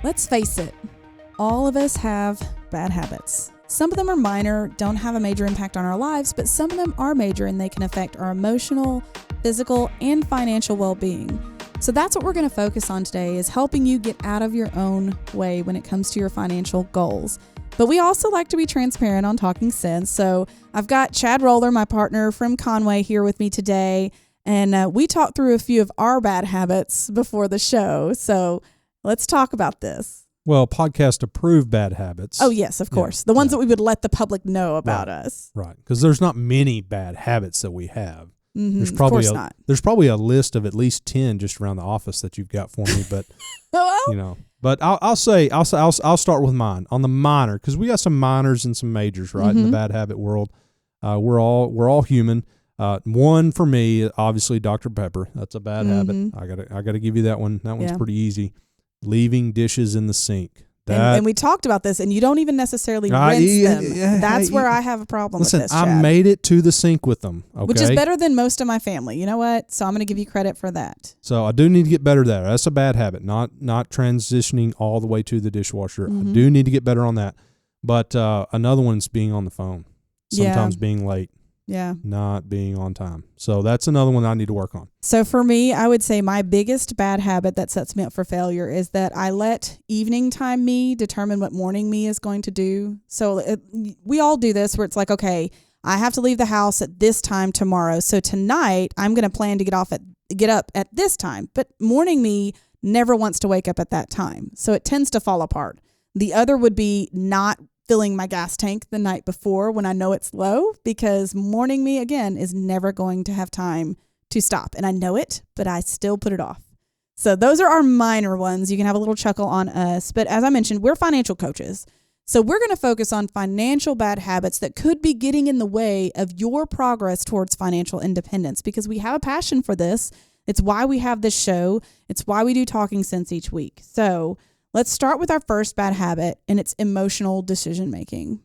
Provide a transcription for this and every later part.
Let's face it, all of us have bad habits. Some of them are minor, don't have a major impact on our lives, but some of them are major and they can affect our emotional, physical, and financial well-being. So that's what we're going to focus on today, is helping you get out of your own way when it comes to your financial goals. But we also like to be transparent on talking sense. So I've got Chad Roller, my partner from Conway, here with me today. And we talked through a few of our bad habits before the show. So let's talk about this. Well, podcast approved bad habits. Oh, yes, of course. The ones that we would let the public know about us. Right. Because there's not many bad habits that we have. Mm-hmm. There's probably a list of at least 10 just around the office that you've got for me. But, but I'll start with mine on the minor, because we got some minors and some majors, right? In the bad habit world. We're all human. One for me, obviously, Dr. Pepper. That's a bad habit. I gotta give you that one. That one's pretty easy. Leaving dishes in the sink. And we talked about this, and you don't even necessarily rinse them. That's where I have a problem with this, Chad. I made it to the sink with them, okay? Which is better than most of my family. You know what? So I'm going to give you credit for that. So I do need to get better there. That's a bad habit, not transitioning all the way to the dishwasher. I do need to get better on that. But another one's being on the phone. Sometimes being late. Yeah. Not being on time. So that's another one I need to work on. So for me, I would say my biggest bad habit that sets me up for failure is that I let evening time me determine what morning me is going to do. So we all do this where it's like, okay, I have to leave the house at this time tomorrow. So tonight I'm going to plan to get up at this time. But morning me never wants to wake up at that time. So it tends to fall apart. The other would be not filling my gas tank the night before when I know it's low, because morning me, again, is never going to have time to stop. And I know it, but I still put it off. So those are our minor ones. You can have a little chuckle on us. But as I mentioned, we're financial coaches. So we're going to focus on financial bad habits that could be getting in the way of your progress towards financial independence, because we have a passion for this. It's why we have this show. It's why we do Talking Sense each week. So let's start with our first bad habit, and it's emotional decision making.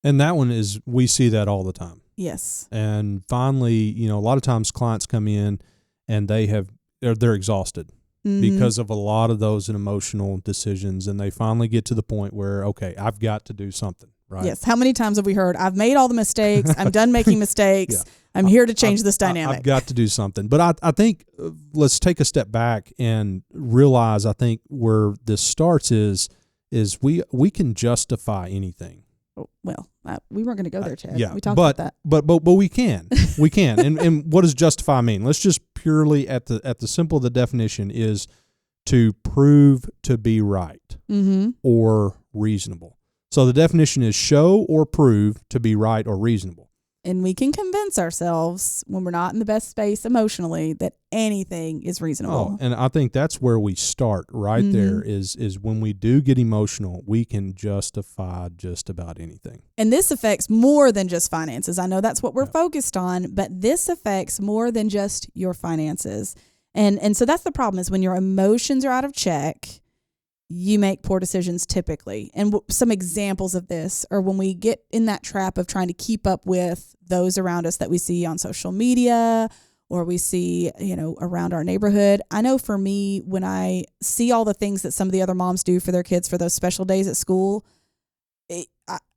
And that one is, we see that all the time. Yes. And finally, a lot of times clients come in and they're exhausted because of a lot of those emotional decisions, and they finally get to the point where, okay, I've got to do something, right? Yes. How many times have we heard, I've made all the mistakes, I'm done making mistakes, I'm here to change this dynamic. I've got to do something. But I think let's take a step back and realize, I think where this starts is we can justify anything. Well, we weren't going to go there, Chad. Yeah, we talked about that. But we can. We can. And what does justify mean? Let's just purely at the simple, the definition is to prove to be right or reasonable. So the definition is show or prove to be right or reasonable. And we can convince ourselves when we're not in the best space emotionally that anything is reasonable. Oh, and I think that's where we start right there is when we do get emotional, we can justify just about anything. And this affects more than just finances. I know that's what we're focused on, but this affects more than just your finances. And so that's the problem, is when your emotions are out of check, you make poor decisions typically. And some examples of this are when we get in that trap of trying to keep up with those around us that we see on social media or we see, around our neighborhood. I know for me, when I see all the things that some of the other moms do for their kids for those special days at school,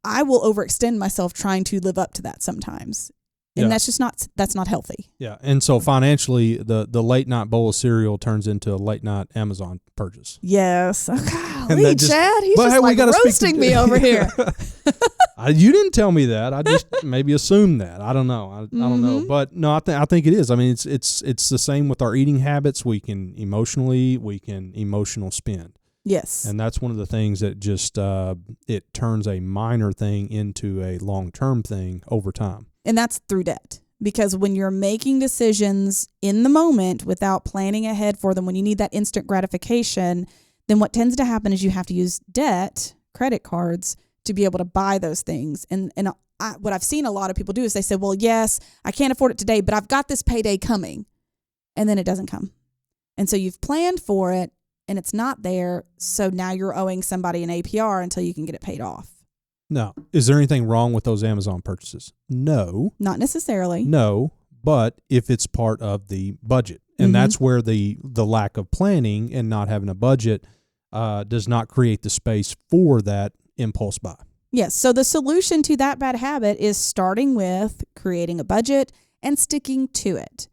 I will overextend myself trying to live up to that sometimes. And that's not healthy. Yeah. And so financially, the late night bowl of cereal turns into a late night Amazon purchase. Yes. Oh, golly, Chad, he's roasting me over here. You didn't tell me that. I just maybe assumed that. I don't know. I don't know. But no, I think it is. I mean, it's the same with our eating habits. We can emotional spend. Yes. And that's one of the things that just it turns a minor thing into a long-term thing over time. And that's through debt. Because when you're making decisions in the moment without planning ahead for them, when you need that instant gratification, then what tends to happen is you have to use debt, credit cards, to be able to buy those things. And what I've seen a lot of people do is they say, well, yes, I can't afford it today, but I've got this payday coming. And then it doesn't come. And so you've planned for it and it's not there. So now you're owing somebody an APR until you can get it paid off. Now, is there anything wrong with those Amazon purchases? No. Not necessarily. No, but if it's part of the budget, and that's where the lack of planning and not having a budget does not create the space for that impulse buy. Yes. So the solution to that bad habit is starting with creating a budget and sticking to it.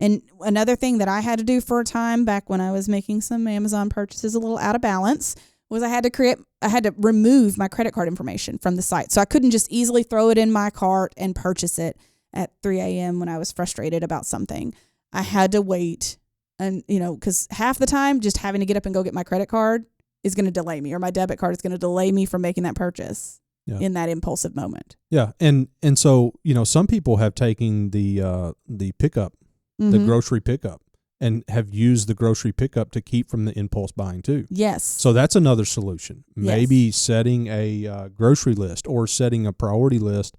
And another thing that I had to do for a time back when I was making some Amazon purchases a little out of balance was I had to remove my credit card information from the site. So I couldn't just easily throw it in my cart and purchase it at 3 a.m. when I was frustrated about something. I had to wait. And, because half the time just having to get up and go get my credit card is going to delay me, or my debit card is going to delay me from making that purchase in that impulsive moment. Yeah. And so, some people have taken the pickup, the grocery pickup, and have used the grocery pickup to keep from the impulse buying too. Yes. So that's another solution. Maybe setting a grocery list or setting a priority list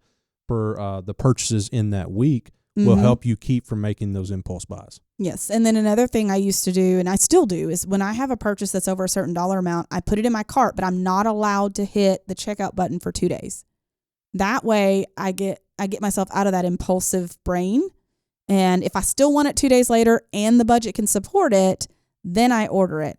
for the purchases in that week will help you keep from making those impulse buys. Yes. And then another thing I used to do, and I still do, is when I have a purchase that's over a certain dollar amount, I put it in my cart, but I'm not allowed to hit the checkout button for 2 days. That way I get myself out of that impulsive brain. And if I still want it 2 days later and the budget can support it, then I order it.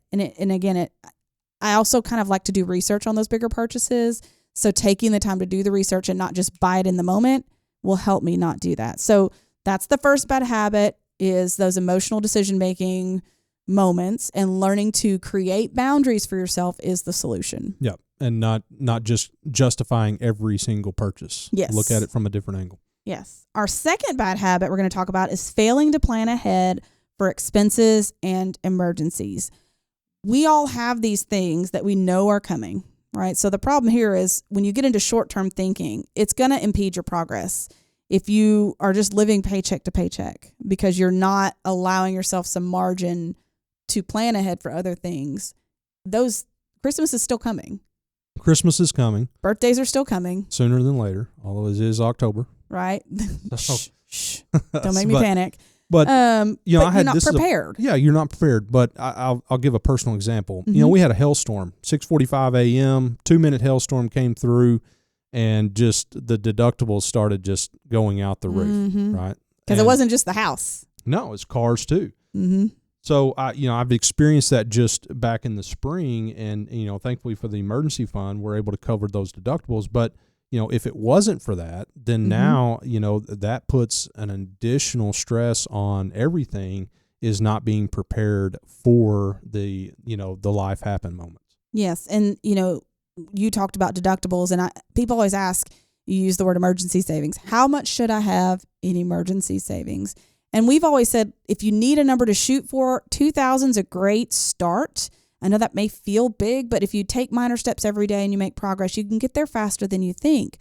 I also kind of like to do research on those bigger purchases. So taking the time to do the research and not just buy it in the moment will help me not do that. So that's the first bad habit, is those emotional decision-making moments, and learning to create boundaries for yourself is the solution. Yep. And not just justifying every single purchase. Yes. Look at it from a different angle. Yes. Our second bad habit we're going to talk about is failing to plan ahead for expenses and emergencies. We all have these things that we know are coming, right? So the problem here is when you get into short-term thinking, it's going to impede your progress. If you are just living paycheck to paycheck because you're not allowing yourself some margin to plan ahead for other things, Christmas is still coming. Christmas is coming. Birthdays are still coming. Sooner than later, although it is October. Right? Shh. Don't make me panic. But you're not prepared. You're not prepared. But I'll give a personal example. We had a hailstorm, 6:45 a.m., 2-minute hailstorm came through, and just the deductibles started just going out the roof, right? Because it wasn't just the house. No, it's cars too. Mm-hmm. So I've experienced that just back in the spring, and thankfully for the emergency fund, we're able to cover those deductibles. But if it wasn't for that, then now that puts an additional stress on everything, is not being prepared for the the life happen moments. Yes, and you talked about deductibles, and people always ask, you use the word emergency savings. How much should I have in emergency savings? And we've always said, if you need a number to shoot for, 2,000 is a great start. I know that may feel big, but if you take minor steps every day and you make progress, you can get there faster than you think.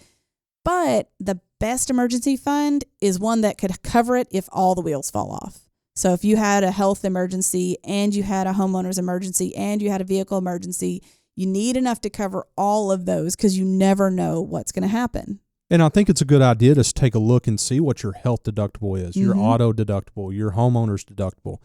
But the best emergency fund is one that could cover it if all the wheels fall off. So if you had a health emergency and you had a homeowner's emergency and you had a vehicle emergency, you need enough to cover all of those, because you never know what's going to happen. And I think it's a good idea to take a look and see what your health deductible is, your auto deductible, your homeowner's deductible.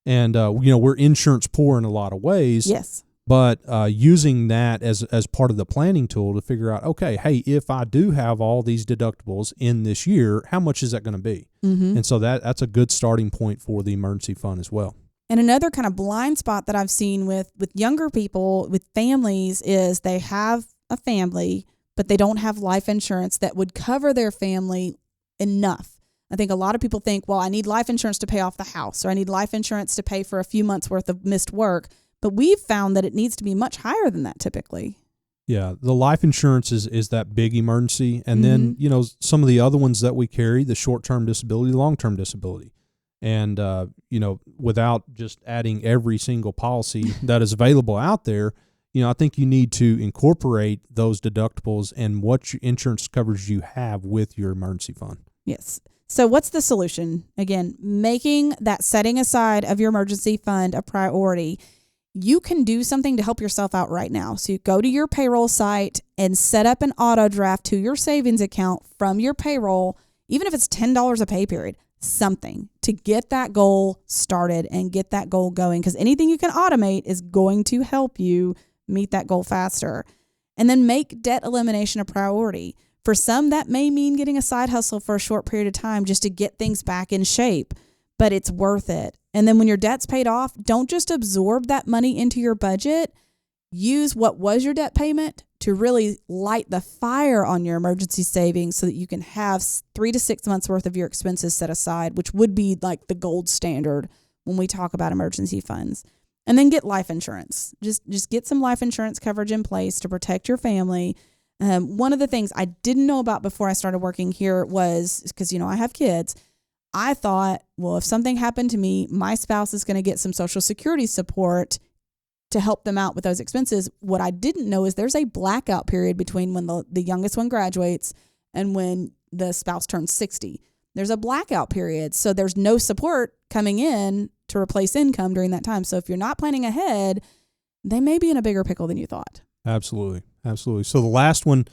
And, we're insurance poor in a lot of ways. Yes. But using that as part of the planning tool to figure out, okay, hey, if I do have all these deductibles in this year, how much is that going to be? And so that's a good starting point for the emergency fund as well. And another kind of blind spot that I've seen with younger people, with families, is they have a family, but they don't have life insurance that would cover their family enough. I think a lot of people think, well, I need life insurance to pay off the house, or I need life insurance to pay for a few months worth of missed work. But we've found that it needs to be much higher than that typically. Yeah, the life insurance is that big emergency. And then, some of the other ones that we carry, the short-term disability, long-term disability. And, without just adding every single policy that is available out there, I think you need to incorporate those deductibles and what insurance coverage you have with your emergency fund. Yes. So what's the solution? Again, making that setting aside of your emergency fund a priority. You can do something to help yourself out right now. So you go to your payroll site and set up an auto draft to your savings account from your payroll, even if it's $10 a pay period, something to get that goal started and get that goal going, because anything you can automate is going to help you meet that goal faster. And then make debt elimination a priority. For some, that may mean getting a side hustle for a short period of time just to get things back in shape, but it's worth it. And then when your debt's paid off, don't just absorb that money into your budget. use what was your debt payment to really light the fire on your emergency savings so that you can have 3 to 6 months worth of your expenses set aside, which would be like the gold standard when we talk about emergency funds. And then get life insurance. Just get some life insurance coverage in place to protect your family. One of the things I didn't know about before I started working here was, because, I have kids, I thought, well, if something happened to me, my spouse is going to get some Social Security support to help them out with those expenses. What I didn't know is there's a blackout period between when the youngest one graduates and when the spouse turns 60. There's a blackout period. So there's no support coming in to replace income during that time. So if you're not planning ahead, they may be in a bigger pickle than you thought. Absolutely. Absolutely. So the last one,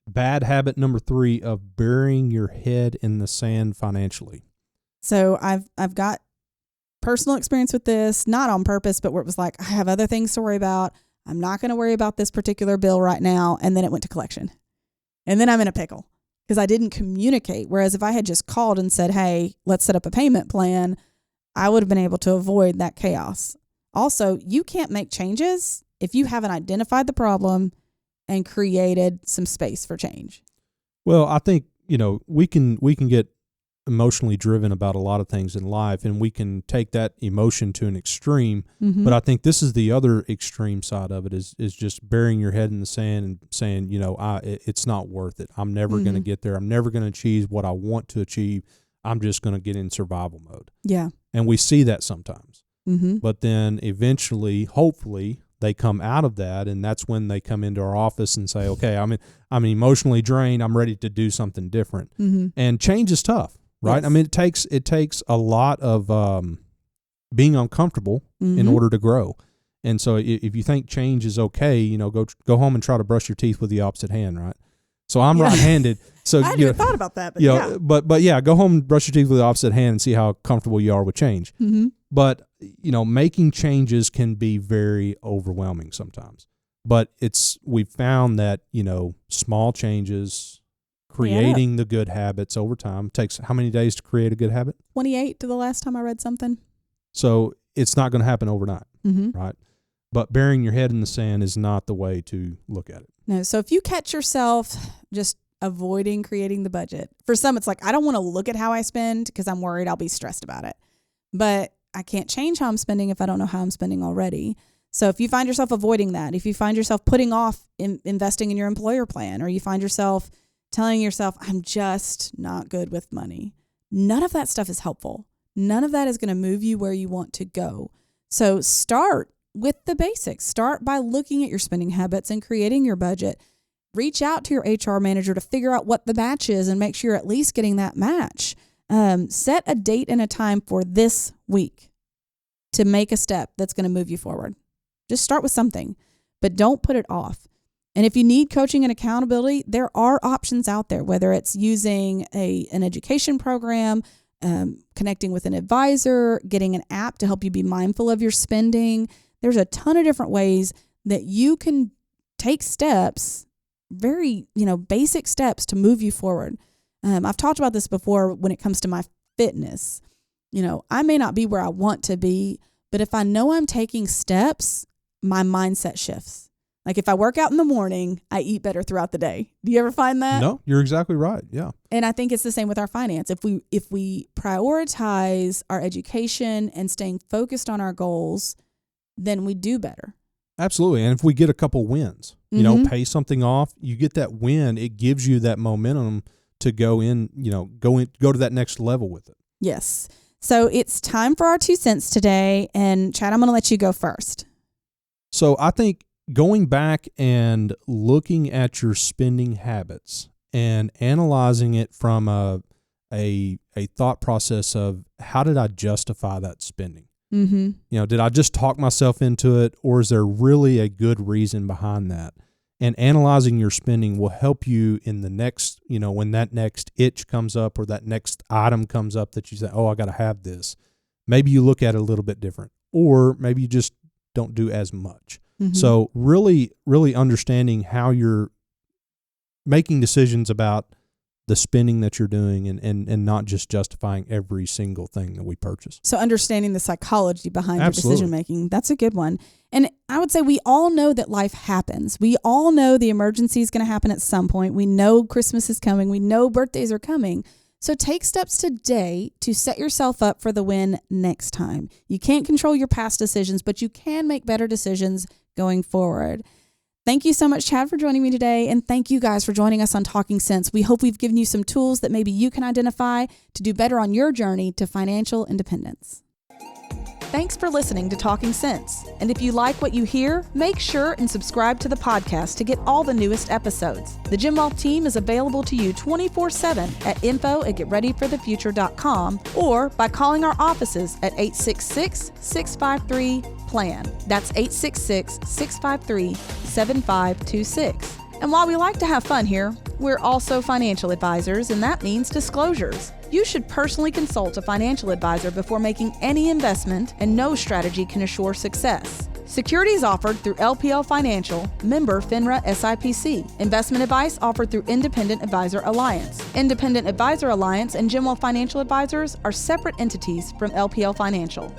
bad habit number 3 of burying your head in the sand financially. So I've got personal experience with this, not on purpose, but where it was like, I have other things to worry about. I'm not going to worry about this particular bill right now. And then it went to collection. And then I'm in a pickle because I didn't communicate. Whereas if I had just called and said, hey, let's set up a payment plan, I would have been able to avoid that chaos. Also, you can't make changes if you haven't identified the problem and created some space for change. Well, I think, we can get emotionally driven about a lot of things in life, and we can take that emotion to an extreme. Mm-hmm. But I think this is the other extreme side of it is just burying your head in the sand and saying, it's not worth it. I'm never going to get there. I'm never going to achieve what I want to achieve. I'm just going to get in survival mode. Yeah. And we see that sometimes. Mm-hmm. But then eventually, hopefully, they come out of that, and that's when they come into our office and say, okay, I'm emotionally drained. I'm ready to do something different. Mm-hmm. And change is tough. Right. Yes. It takes a lot of being uncomfortable in order to grow. And so if you think change is okay, go home and try to brush your teeth with the opposite hand. Right. So I'm right-handed. So I hadn't even thought about that. But but go home and brush your teeth with the opposite hand and see how comfortable you are with change. Mm-hmm. But making changes can be very overwhelming sometimes. But we've found that small changes, creating the good habits over time takes how many days to create a good habit? 28 to the last time I read something. So it's not going to happen overnight, right? But burying your head in the sand is not the way to look at it. No. So if you catch yourself just avoiding creating the budget, for some it's like, I don't want to look at how I spend because I'm worried I'll be stressed about it. But I can't change how I'm spending if I don't know how I'm spending already. So if you find yourself avoiding that, if you find yourself putting off investing in your employer plan, or you find yourself telling yourself, I'm just not good with money, none of that stuff is helpful. None of that is going to move you where you want to go. So start with the basics. Start by looking at your spending habits and creating your budget. Reach out to your HR manager to figure out what the match is and make sure you're at least getting that match. Set a date and a time for this week to make a step that's going to move you forward. Just start with something, but don't put it off. And if you need coaching and accountability, there are options out there, whether it's using an education program, connecting with an advisor, getting an app to help you be mindful of your spending. There's a ton of different ways that you can take steps, very, basic steps to move you forward. I've talked about this before when it comes to my fitness. I may not be where I want to be, but if I know I'm taking steps, my mindset shifts. Like if I work out in the morning, I eat better throughout the day. Do you ever find that? No, you're exactly right. Yeah. And I think it's the same with our finance. If we prioritize our education and staying focused on our goals, then we do better. Absolutely. And if we get a couple wins, pay something off, you get that win, it gives you that momentum to go to that next level with it. Yes. So it's time for our 2 cents today. And Chad, I'm going to let you go first. So I think going back and looking at your spending habits and analyzing it from a thought process of how did I justify that spending? Mm-hmm. Did I just talk myself into it, or is there really a good reason behind that? And analyzing your spending will help you in the next, when that next itch comes up or that next item comes up that you say, oh, I got to have this. Maybe you look at it a little bit different, or maybe you just don't do as much. Mm-hmm. So really, really understanding how you're making decisions about the spending that you're doing and not just justifying every single thing that we purchase. So understanding the psychology behind your Absolutely. decision making, that's a good one. And I would say we all know that life happens. We all know the emergency is going to happen at some point. We know Christmas is coming. We know birthdays are coming. So take steps today to set yourself up for the win next time. You can't control your past decisions, but you can make better decisions going forward. Thank you so much, Chad, for joining me today. And thank you guys for joining us on Talking Sense. We hope we've given you some tools that maybe you can identify to do better on your journey to financial independence. Thanks for listening to Talking Sense. And if you like what you hear, make sure and subscribe to the podcast to get all the newest episodes. The Jim Wealth team is available to you 24/7 at info@getreadyforthefuture.com or by calling our offices at 866-653-PLAN. That's 866-653-7526. And while we like to have fun here, we're also financial advisors, and that means disclosures. You should personally consult a financial advisor before making any investment, and no strategy can assure success. Securities offered through LPL Financial, member FINRA SIPC. Investment advice offered through Independent Advisor Alliance. Independent Advisor Alliance and Jim Wealth Financial Advisors are separate entities from LPL Financial.